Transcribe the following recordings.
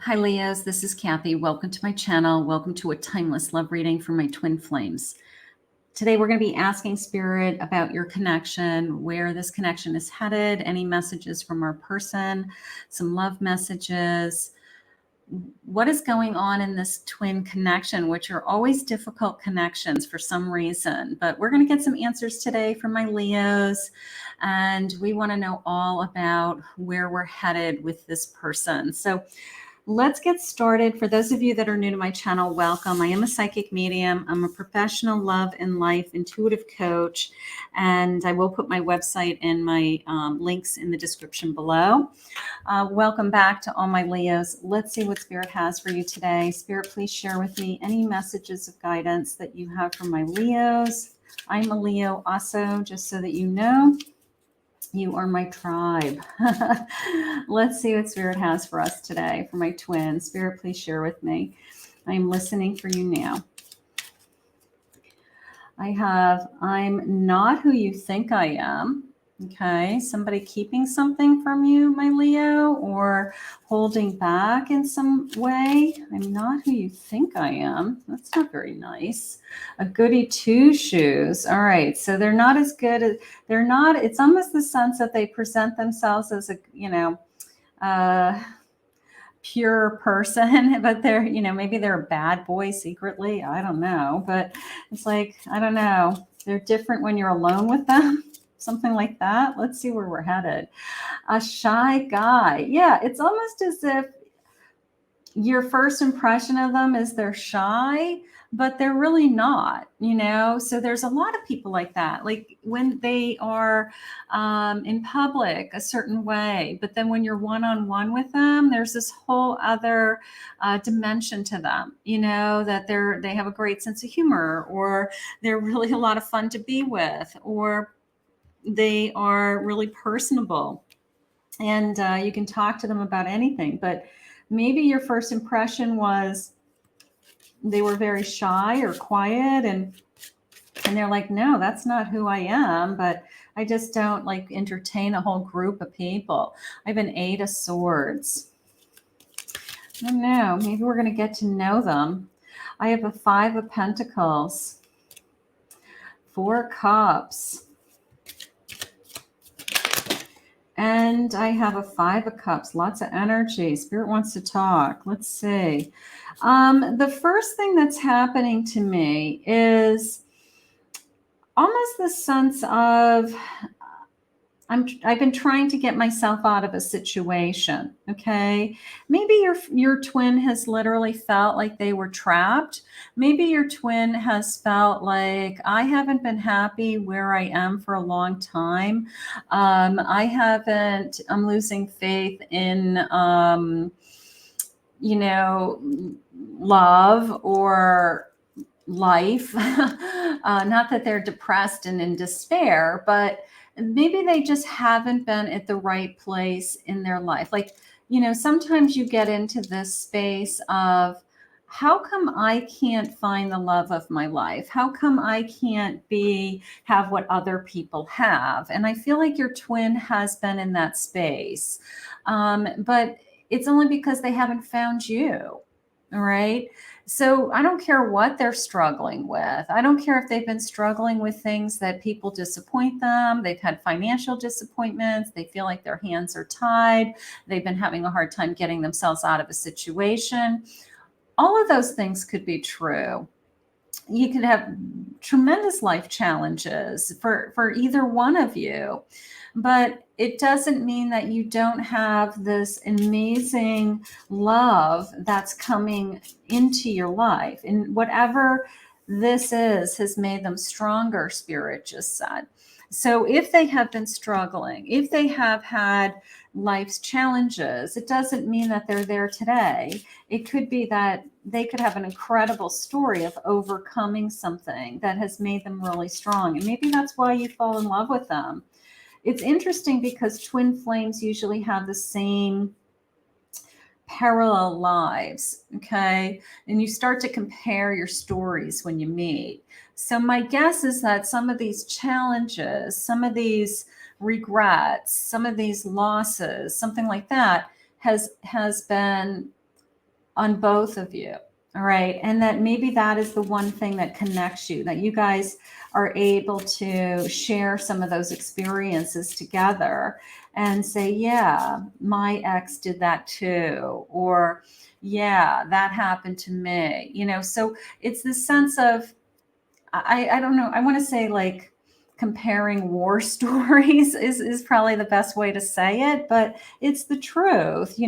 Hi Leos, this is Kathy. Welcome to my channel. Welcome to a timeless love reading for my twin flames. Today we're going to be asking Spirit about your connection, where this connection is headed, any messages from our person, some love messages, what is going on in this twin connection, which are always difficult connections for some reason. But we're going to get some answers today from my Leos, and we want to know all about where we're headed with this person. So let's get started. For those of you that are new to my channel, welcome. I am a psychic medium. I'm a professional love and life intuitive coach, and I will put my website and my links in the description below. Welcome back to all my Leos. Let's see what Spirit has for you today. Spirit, please share with me any messages of guidance that you have for my Leos. I'm a Leo also, just so that you know. You are my tribe. Let's see what Spirit has for us today for my twin. Spirit, please share with me. I am listening for you now. I'm not who you think I am. Okay, somebody keeping something from you, my Leo, or holding back in some way. I'm not who you think I am. That's not very nice. A goody two shoes. All right, so they're not as good as, they're not, it's almost the sense that they present themselves as a, pure person, but they're, maybe they're a bad boy secretly. I don't know, but it's like, I don't know. They're different when you're alone with them. Something like that. Let's see where we're headed. A shy guy. Yeah, it's almost as if your first impression of them is they're shy, but they're really not, So there's a lot of people like that, like when they are in public a certain way, but then when you're one-on-one with them, there's this whole other dimension to them, that they have a great sense of humor, or they're really a lot of fun to be with, or they are really personable, and you can talk to them about anything. But maybe your first impression was they were very shy or quiet, and they're like, no, that's not who I am, but I just don't like entertain a whole group of people. I have an 8 of Swords. I don't know, maybe we're going to get to know them. I have a 5 of Pentacles, 4 Cups, and I have a 5 of Cups. Lots of energy. Spirit wants to talk. Let's see. The first thing that's happening to me is almost the sense of I've been trying to get myself out of a situation. Okay. Maybe your twin has literally felt like they were trapped. Maybe your twin has felt like, I haven't been happy where I am for a long time. I'm losing faith in, love or life. Not that they're depressed and in despair, but maybe they just haven't been at the right place in their life. Like, sometimes you get into this space of, how come I can't find the love of my life? How come I can't have what other people have? And I feel like your twin has been in that space. But it's only because they haven't found you. All right. So I don't care what they're struggling with. I don't care if they've been struggling with things that people disappoint them. They've had financial disappointments. They feel like their hands are tied. They've been having a hard time getting themselves out of a situation. All of those things could be true. You could have tremendous life challenges for either one of you, but it doesn't mean that you don't have this amazing love that's coming into your life. And whatever this is has made them stronger, Spirit just said. So if they have been struggling, if they have had life's challenges, it doesn't mean that they're there today. It could be that they could have an incredible story of overcoming something that has made them really strong. And maybe that's why you fall in love with them. It's interesting because twin flames usually have the same parallel lives, okay? And you start to compare your stories when you meet. So my guess is that some of these challenges, some of these regrets, some of these losses, something like that has been on both of you. All right. And that maybe that is the one thing that connects you, that you guys are able to share some of those experiences together and say, yeah, my ex did that too. Or, yeah, that happened to me. So it's this sense of, I don't know, I want to say like comparing war stories is probably the best way to say it, but it's the truth.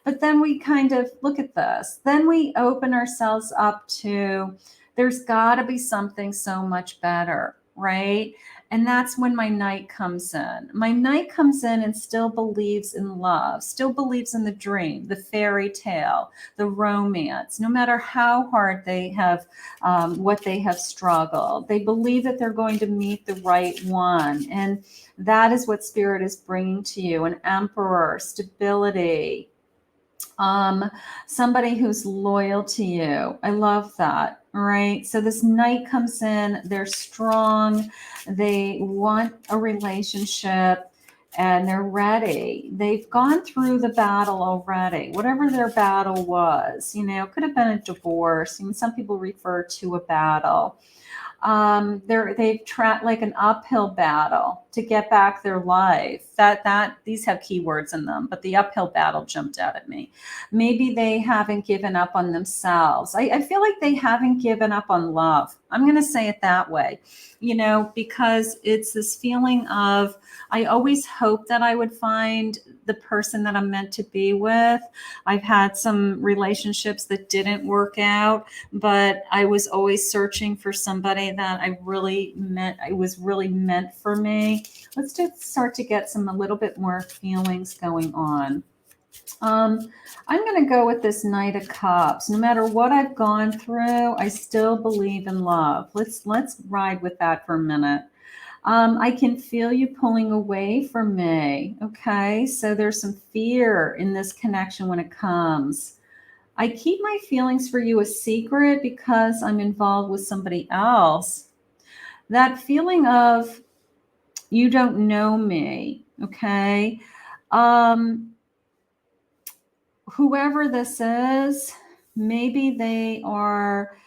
But then we kind of look at this, then we open ourselves up to, there's got to be something so much better, right? And that's when my knight comes in. My knight comes in and still believes in love, still believes in the dream, the fairy tale, the romance, no matter how hard they have, what they have struggled. They believe that they're going to meet the right one. And that is what Spirit is bringing to you: an emperor, stability, somebody who's loyal to you. I love that. All right. So this knight comes in, they're strong, they want a relationship, and they're ready. They've gone through the battle already, whatever their battle was. Could have been a divorce. Some people refer to a battle. They've tracked like an uphill battle to get back their life. That these have keywords in them, but the uphill battle jumped out at me. Maybe they haven't given up on themselves. I feel like they haven't given up on love. I'm going to say it that way, because it's this feeling of, I always hope that I would find the person that I'm meant to be with. I've had some relationships that didn't work out, but I was always searching for somebody that I was really meant for me. Let's just start to get a little bit more feelings going on. I'm going to go with this Knight of Cups. No matter what I've gone through, I still believe in love. Let's ride with that for a minute. I can feel you pulling away from me. Okay, so there's some fear in this connection when it comes. I keep my feelings for you a secret because I'm involved with somebody else. That feeling of, you don't know me. Okay. Whoever this is, maybe they are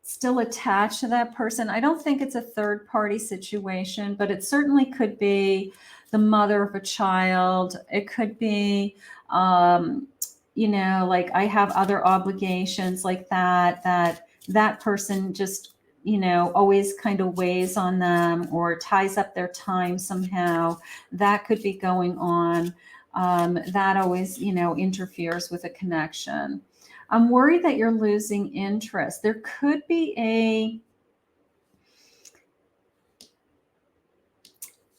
still attached to that person. I don't think it's a third party situation, but it certainly could be the mother of a child. It could be, like I have other obligations like that person just, always kind of weighs on them or ties up their time somehow. That could be going on. That always, interferes with a connection. I'm worried that you're losing interest. There could be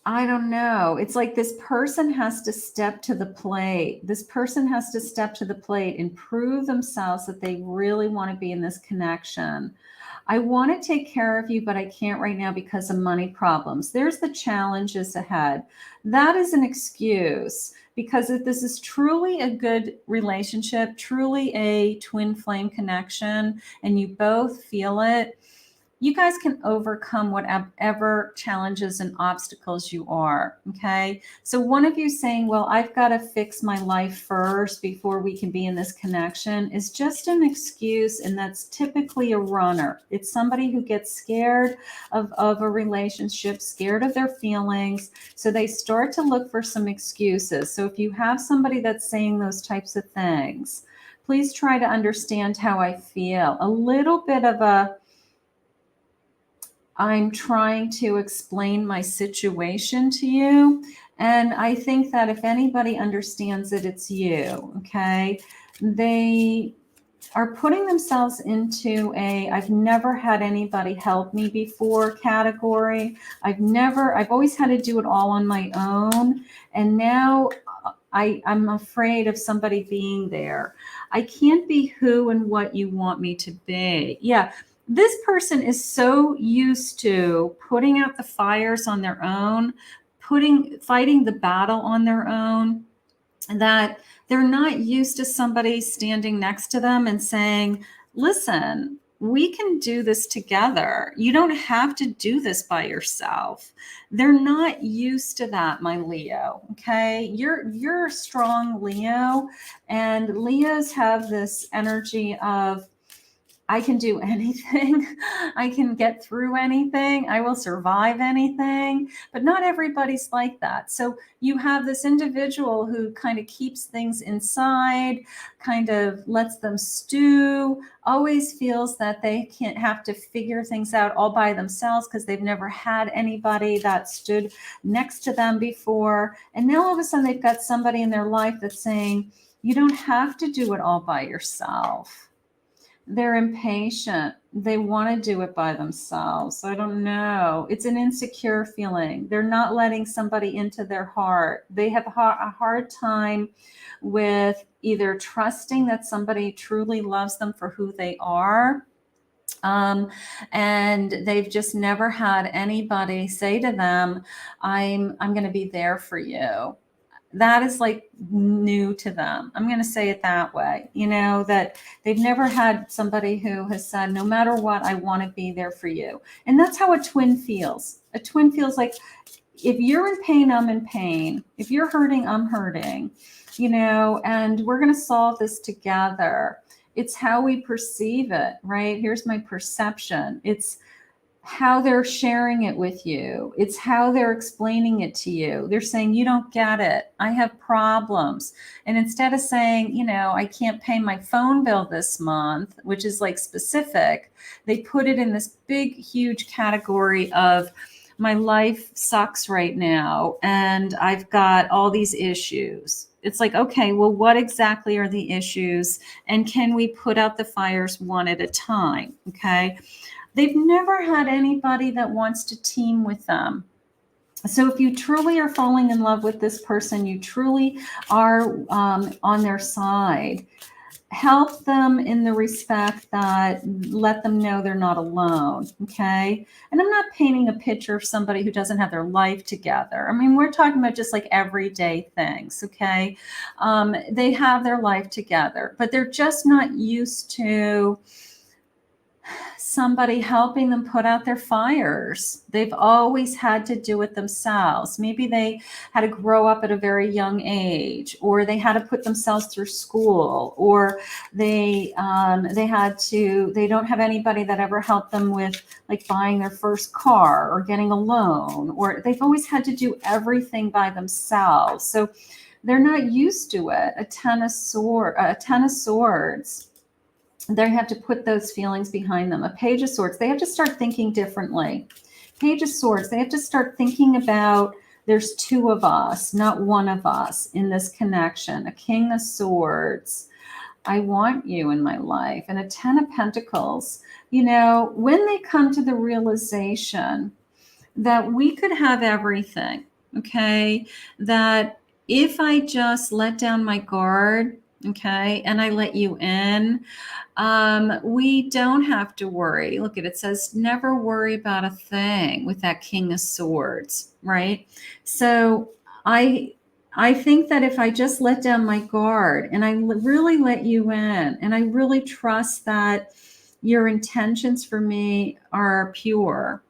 I don't know. It's like this person has to step to the plate. This person has to step to the plate and prove themselves that they really want to be in this connection. I want to take care of you, but I can't right now because of money problems. There's the challenges ahead. That is an excuse, because if this is truly a good relationship, truly a twin flame connection, and you both feel it, you guys can overcome whatever challenges and obstacles you are. Okay. So one of you saying, well, I've got to fix my life first before we can be in this connection, is just an excuse. And that's typically a runner. It's somebody who gets scared of a relationship, scared of their feelings. So they start to look for some excuses. So if you have somebody that's saying those types of things, please try to understand how I feel. A little bit of I'm trying to explain my situation to you. And I think that if anybody understands it, it's you. Okay. They are putting themselves into I've never had anybody help me before category. I've always had to do it all on my own. And now I'm afraid of somebody being there. I can't be who and what you want me to be. Yeah. This person is so used to putting out the fires on their own, fighting the battle on their own, that they're not used to somebody standing next to them and saying, listen, we can do this together. You don't have to do this by yourself. They're not used to that, my Leo. Okay. You're a strong Leo, and Leos have this energy of, I can do anything. I can get through anything. I will survive anything. But not everybody's like that. So you have this individual who kind of keeps things inside, kind of lets them stew, always feels that they can't have to figure things out all by themselves because they've never had anybody that stood next to them before. And now all of a sudden they've got somebody in their life that's saying, you don't have to do it all by yourself. They're impatient. They want to do it by themselves. I don't know. It's an insecure feeling. They're not letting somebody into their heart. They have a hard time with either trusting that somebody truly loves them for who they are. And they've just never had anybody say to them, I'm going to be there for you. That is like new to them. I'm going to say it that way, that they've never had somebody who has said, no matter what, I want to be there for you. And that's how a twin feels. A twin feels like, if you're in pain, I'm in pain. If you're hurting, I'm hurting, and we're going to solve this together. It's how we perceive it, right? Here's my perception. It's how they're sharing it with you. It's how they're explaining it to you. They're saying, you don't get it. I have problems. And instead of saying, I can't pay my phone bill this month, which is like specific, they put it in this big, huge category of, my life sucks right now and I've got all these issues. It's like, okay, well, what exactly are the issues? And can we put out the fires one at a time? Okay. They've never had anybody that wants to team with them. So if you truly are falling in love with this person, you truly are on their side, help them in the respect that let them know they're not alone. Okay. And I'm not painting a picture of somebody who doesn't have their life together. I mean, we're talking about just like everyday things. Okay. They have their life together, but they're just not used to somebody helping them put out their fires. They've always had to do it themselves. Maybe they had to grow up at a very young age, or they had to put themselves through school, or they don't have anybody that ever helped them with like buying their first car or getting a loan, or they've always had to do everything by themselves. So they're not used to it. A ten of swords, they have to put those feelings behind them. A page of swords, they have to start thinking differently. Page of swords, they have to start thinking about, there's two of us, not one of us in this connection. A king of swords, I want you in my life. And a 10 of pentacles, when they come to the realization that we could have everything, okay, that if I just let down my guard, okay, and I let you in, we don't have to worry. Look at it, says never worry about a thing with that king of swords, right? So I think that if I just let down my guard and I really let you in, and I really trust that your intentions for me are pure,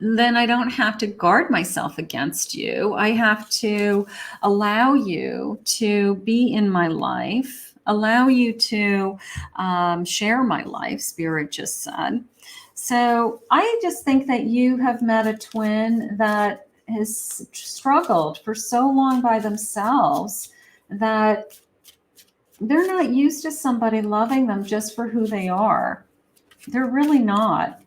then I don't have to guard myself against you. I have to allow you to be in my life, allow you to share my life, Spirit just said. So I just think that you have met a twin that has struggled for so long by themselves that they're not used to somebody loving them just for who they are. They're really not.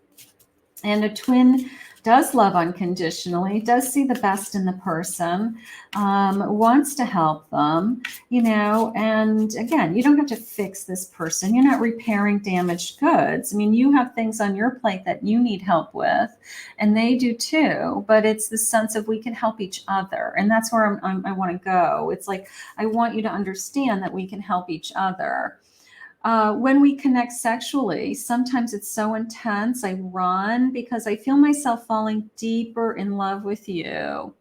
And a twin does love unconditionally, does see the best in the person, wants to help them, and again, you don't have to fix this person. You're not repairing damaged goods. I mean, you have things on your plate that you need help with, and they do too, but it's the sense of we can help each other. And that's where I want to go. It's like, I want you to understand that we can help each other. When we connect sexually, sometimes it's so intense, I run because I feel myself falling deeper in love with you.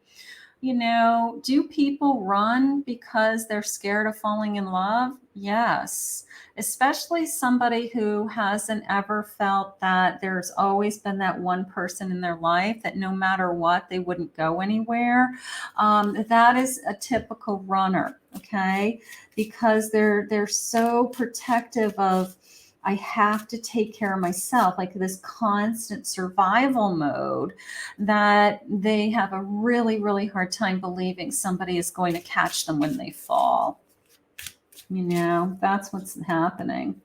You know, do people run because they're scared of falling in love? Yes. Especially somebody who hasn't ever felt that there's always been that one person in their life that no matter what, they wouldn't go anywhere. That is a typical runner, okay? Because they're so protective of, I have to take care of myself, like this constant survival mode, that they have a really, really hard time believing somebody is going to catch them when they fall. You know, that's what's happening.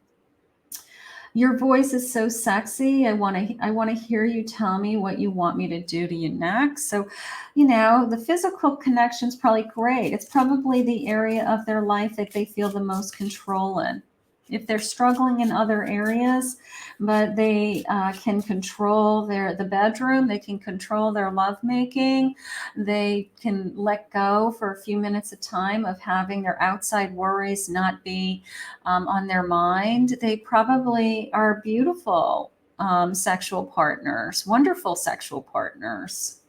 Your voice is so sexy. I want to hear you tell me what you want me to do to you next. So, you know, the physical connection is probably great. It's probably the area of their life that they feel the most control in. If they're struggling in other areas, but they can control the bedroom, they can control their lovemaking, they can let go for a few minutes at a time of having their outside worries not be on their mind, they probably are beautiful sexual partners, wonderful sexual partners.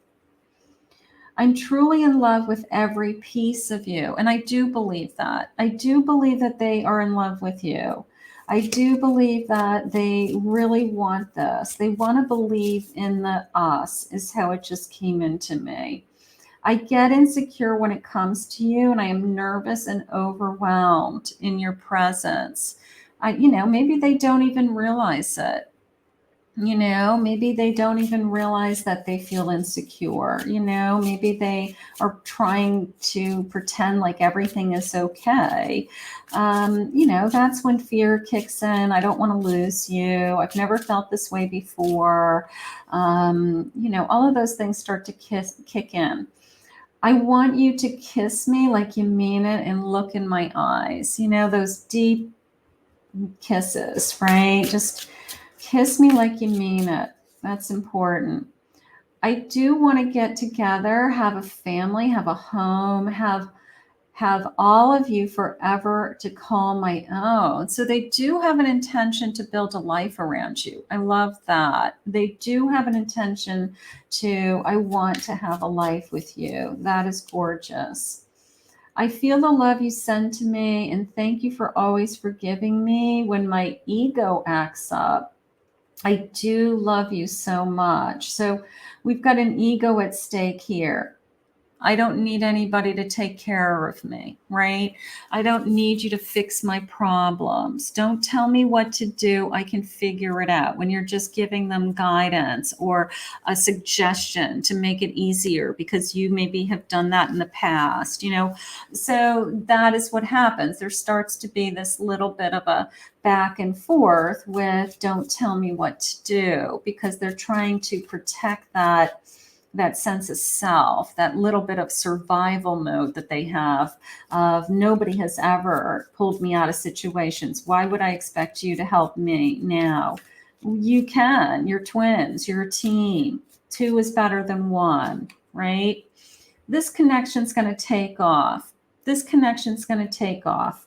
I'm truly in love with every piece of you. And I do believe that. I do believe that they are in love with you. I do believe that they really want this. They want to believe in the us, is how it just came into me. I get insecure when it comes to you, and I am nervous and overwhelmed in your presence. Maybe they don't even realize it. Maybe they don't even realize that they feel insecure. Maybe they are trying to pretend like everything is okay. That's when fear kicks in. I don't want to lose you. I've never felt this way before. All of those things start to kick in. I want you to kiss me like you mean it and look in my eyes. Those deep kisses, right? Just kiss me like you mean it. That's important. I do want to get together, have a family, have a home, have all of you forever to call my own. So they do have an intention to build a life around you. I love that. They do have an intention to, I want to have a life with you. That is gorgeous. I feel the love you send to me, and thank you for always forgiving me when my ego acts up. I do love you so much. So we've got an ego at stake here. I don't need anybody to take care of me, right? I don't need you to fix my problems. Don't tell me what to do. I can figure it out. When you're just giving them guidance or a suggestion to make it easier because you maybe have done that in the past, So that is what happens. There starts to be this little bit of a back and forth with don't tell me what to do, because they're trying to protect that sense of self, that little bit of survival mode that they have of nobody has ever pulled me out of situations. Why would I expect you to help me now? You can. You're twins. You're a team. Two is better than one, right? This connection's going to take off. This connection's going to take off.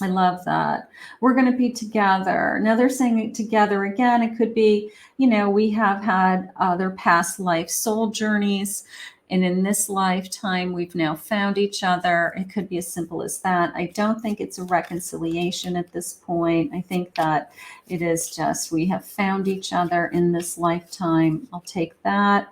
I love that. We're going to be together. Now they're saying it together again. It could be, we have had other past life soul journeys. And in this lifetime, we've now found each other. It could be as simple as that. I don't think it's a reconciliation at this point. I think that it is just we have found each other in this lifetime. I'll take that.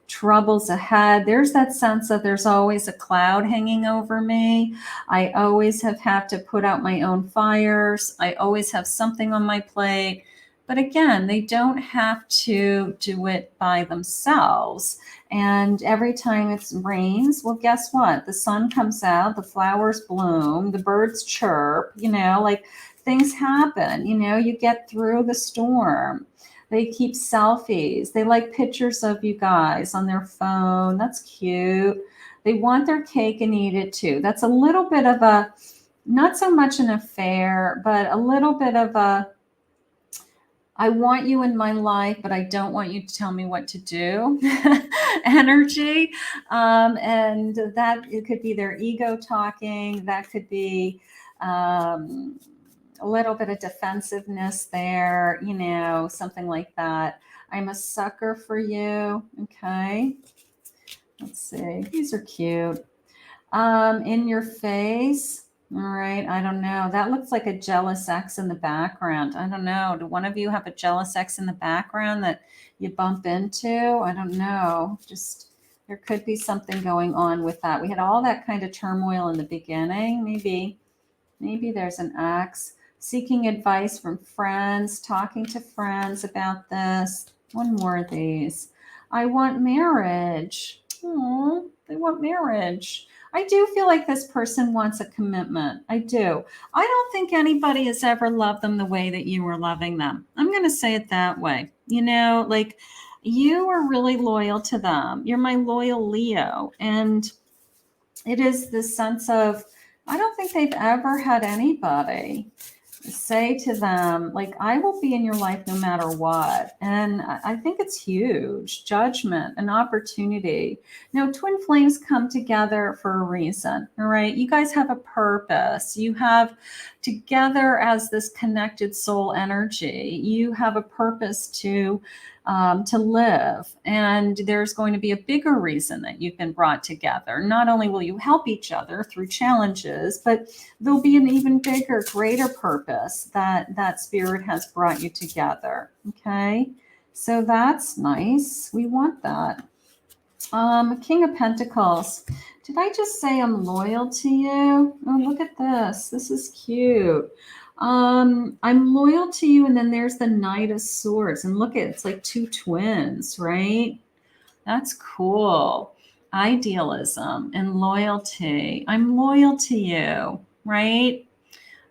Troubles ahead. There's that sense of there's always a cloud hanging over me. I always have had to put out my own fires. I always have something on my plate. But again, they don't have to do it by themselves. And every time it rains, well, guess what? The sun comes out, the flowers bloom, the birds chirp, like things happen, you get through the storm. They keep selfies. They like pictures of you guys on their phone. That's cute. They want their cake and eat it too. That's a little bit of a, not so much an affair, but a little bit of a, I want you in my life, but I don't want you to tell me what to do energy. And that it could be their ego talking. That could be a little bit of defensiveness there, something like that. I'm a sucker for you. Okay. Let's see. These are cute. In your face. All right. I don't know. That looks like a jealous ex in the background. I don't know. Do one of you have a jealous ex in the background that you bump into? I don't know. Just there could be something going on with that. We had all that kind of turmoil in the beginning. Maybe there's an ex seeking advice from friends, talking to friends about this. One more of these. I want marriage. Oh, they want marriage. I do feel like this person wants a commitment. I do. I don't think anybody has ever loved them the way that you were loving them. I'm going to say it that way. You know, like you are really loyal to them. You're my loyal Leo. And it is this sense of, I don't think they've ever had anybody say to them, like, I will be in your life no matter what. And I think it's huge. Judgment, an opportunity. Now, twin flames come together for a reason. All right. You guys have a purpose. You have together as this connected soul energy. You have a purpose to live. And there's going to be a bigger reason that you've been brought together. Not only will you help each other through challenges, but there'll be an even bigger, greater purpose that spirit has brought you together. Okay. So that's nice. We want that. King of Pentacles. Did I just say I'm loyal to you? Oh, look at this. This is cute. I'm loyal to you, and then there's the Knight of Swords. And look at it's like two twins, right? That's cool. Idealism and loyalty. I'm loyal to you, right?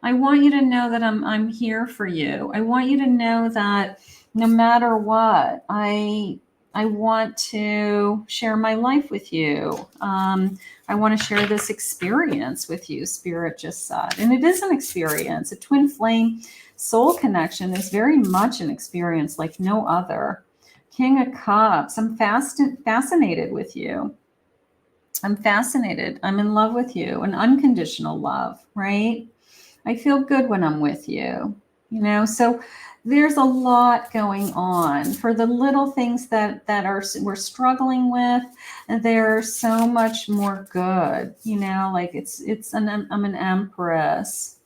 I want you to know that I'm here for you. I want you to know that no matter what, I want to share my life with you. I want to share this experience with you, Spirit just said. And it is an experience. A twin flame soul connection is very much an experience like no other. King of Cups, I'm fascinated with you. I'm fascinated. I'm in love with you, an unconditional love, right? I feel good when I'm with you, you know? So there's a lot going on for the little things that we're struggling with. There's so much more good, you know, like I'm an empress,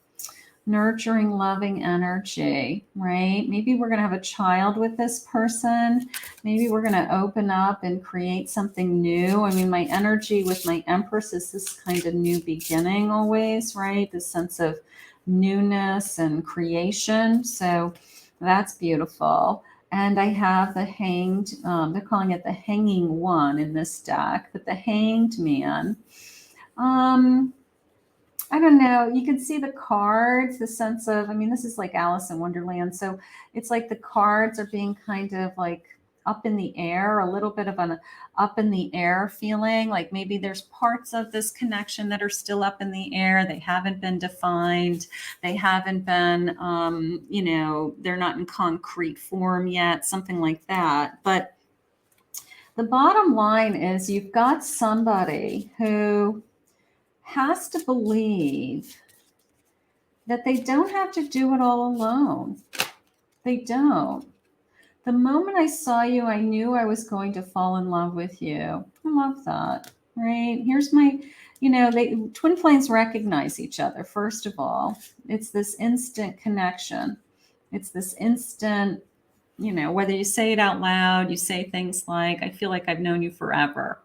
nurturing, loving energy, right? Maybe we're going to have a child with this person. Maybe we're going to open up and create something new. I mean, my energy with my empress is this kind of new beginning always, right? This sense of newness and creation. So that's beautiful. And I have the hanged, they're calling it the hanging one in this deck, but the hanged man. I don't know. You can see the cards, the sense of, I mean, this is like Alice in Wonderland. So it's like the cards are being kind of like up in the air, a little bit of an up in the air feeling. Like maybe there's parts of this connection that are still up in the air. They haven't been defined. They haven't been, you know, they're not in concrete form yet, something like that. But the bottom line is you've got somebody who has to believe that they don't have to do it all alone. They don't. The moment I saw you, I knew I was going to fall in love with you. I love that, right? Here's my, you know, twin flames recognize each other, first of all. It's this instant connection. It's this instant, you know, whether you say it out loud, you say things like, I feel like I've known you forever.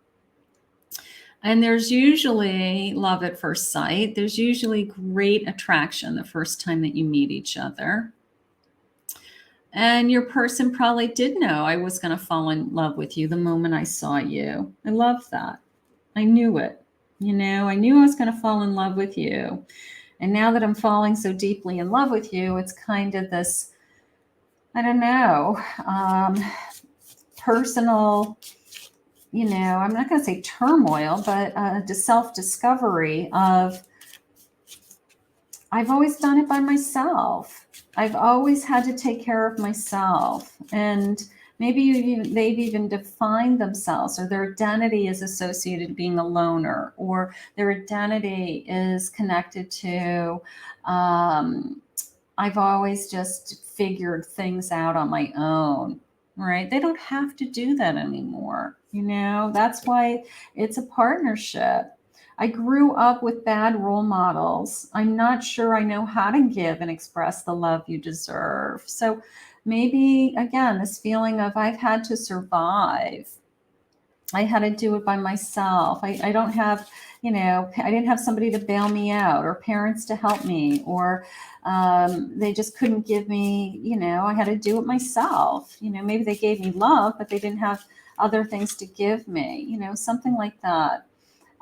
And there's usually love at first sight. There's usually great attraction the first time that you meet each other. And your person probably did know I was going to fall in love with you the moment I saw you. I love that. I knew it. You know, I knew I was going to fall in love with you. And now that I'm falling so deeply in love with you, it's kind of this, I don't know, personal, you know, I'm not going to say turmoil, but self-discovery of, I've always done it by myself. I've always had to take care of myself. And maybe they've even defined themselves, or their identity is associated to being a loner, or their identity is connected to, I've always just figured things out on my own. right? They don't have to do that anymore. That's why it's a partnership. I grew up with bad role models. I'm not sure I know how to give and express the love you deserve. So maybe, again, this feeling of I've had to survive. I had to do it by myself. I don't have, I didn't have somebody to bail me out or parents to help me, or they just couldn't give me, I had to do it myself. Maybe they gave me love, but they didn't have other things to give me, something like that.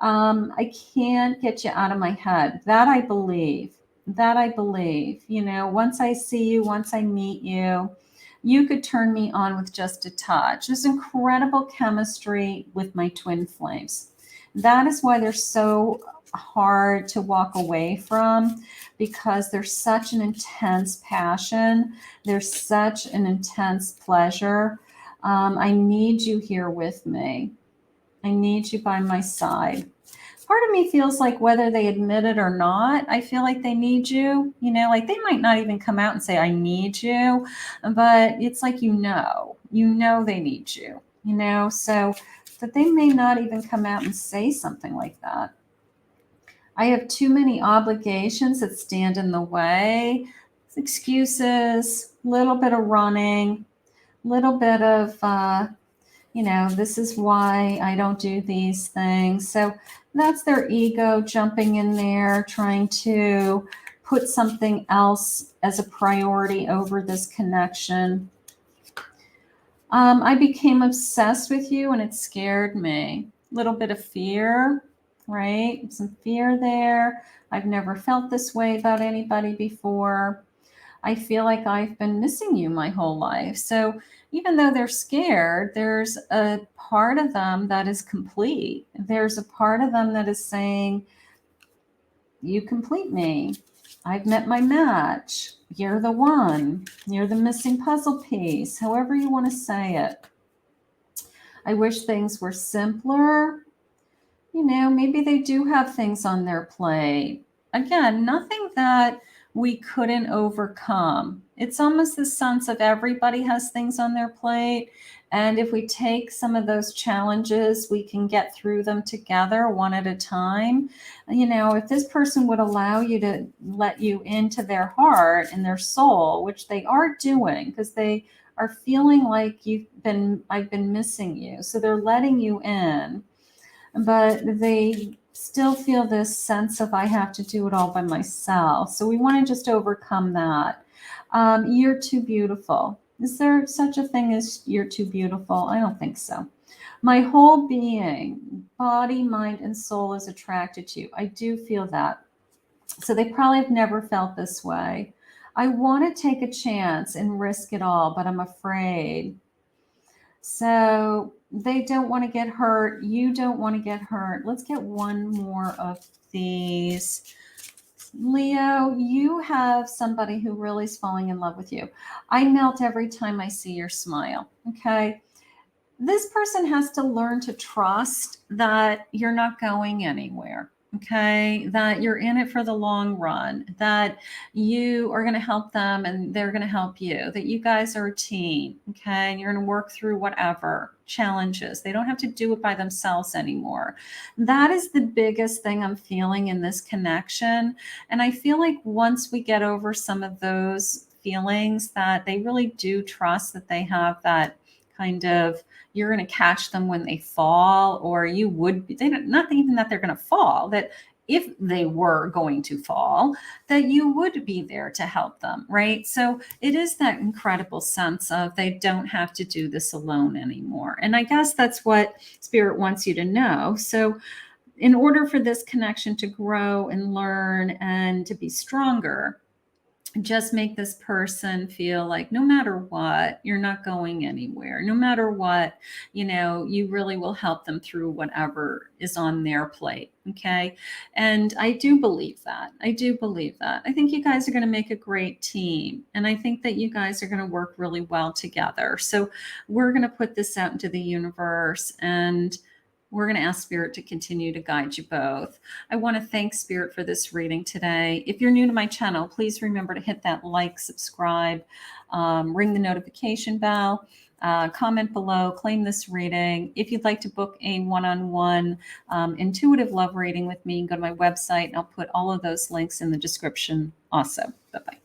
I can't get you out of my head. That I believe. That I believe. Once I see you, once I meet you, you could turn me on with just a touch. There's incredible chemistry with my twin flames. That is why they're so hard to walk away from, because there's such an intense passion. There's such an intense pleasure. I need you here with me. I need you by my side. Part of me feels like whether they admit it or not, I feel like they need you. Like they might not even come out and say, I need you, but it's like, they need you, so that they may not even come out and say something like that. I have too many obligations that stand in the way. Excuses, little bit of running, little bit of, this is why I don't do these things. So that's their ego jumping in there, trying to put something else as a priority over this connection. I became obsessed with you and it scared me. A little bit of fear, right? Some fear there. I've never felt this way about anybody before. I feel like I've been missing you my whole life. So even though they're scared, there's a part of them that is complete. There's a part of them that is saying, you complete me. I've met my match. You're the one. You're the missing puzzle piece, however you want to say it. I wish things were simpler. Maybe they do have things on their plate. Again, nothing that we couldn't overcome. It's almost the sense of everybody has things on their plate. And if we take some of those challenges, we can get through them together one at a time. If this person would allow you to let you into their heart and their soul, which they are doing because they are feeling like I've been missing you. So they're letting you in, but they still feel this sense of I have to do it all by myself. So we want to just overcome that. You're too beautiful. Is there such a thing as you're too beautiful? I don't think so. My whole being, body, mind, and soul is attracted to you. I do feel that. So they probably have never felt this way. I want to take a chance and risk it all, but I'm afraid. So they don't want to get hurt. You don't want to get hurt. Let's get one more of these. Leo, you have somebody who really is falling in love with you. I melt every time I see your smile. Okay. This person has to learn to trust that you're not going anywhere. Okay. That you're in it for the long run, that you are going to help them and they're going to help you, that you guys are a team. Okay. And you're going to work through whatever challenges. They don't have to do it by themselves anymore. That is the biggest thing I'm feeling in this connection. And I feel like once we get over some of those feelings, that they really do trust that they have that kind of, you're going to catch them when they fall, or you would be, they don't, not even that they're going to fall, that if they were going to fall, that you would be there to help them, right? So it is that incredible sense of they don't have to do this alone anymore. And I guess that's what Spirit wants you to know. So in order for this connection to grow and learn and to be stronger, just make this person feel like no matter what, you're not going anywhere. No matter what, you really will help them through whatever is on their plate. Okay. And I do believe that. I do believe that. I think you guys are going to make a great team. And I think that you guys are going to work really well together. So we're going to put this out into the universe, and we're going to ask Spirit to continue to guide you both. I want to thank Spirit for this reading today. If you're new to my channel, please remember to hit that like, subscribe, ring the notification bell. comment below, claim this reading. If you'd like to book a one-on-one intuitive love reading with me, go to my website and I'll put all of those links in the description also. Bye-bye.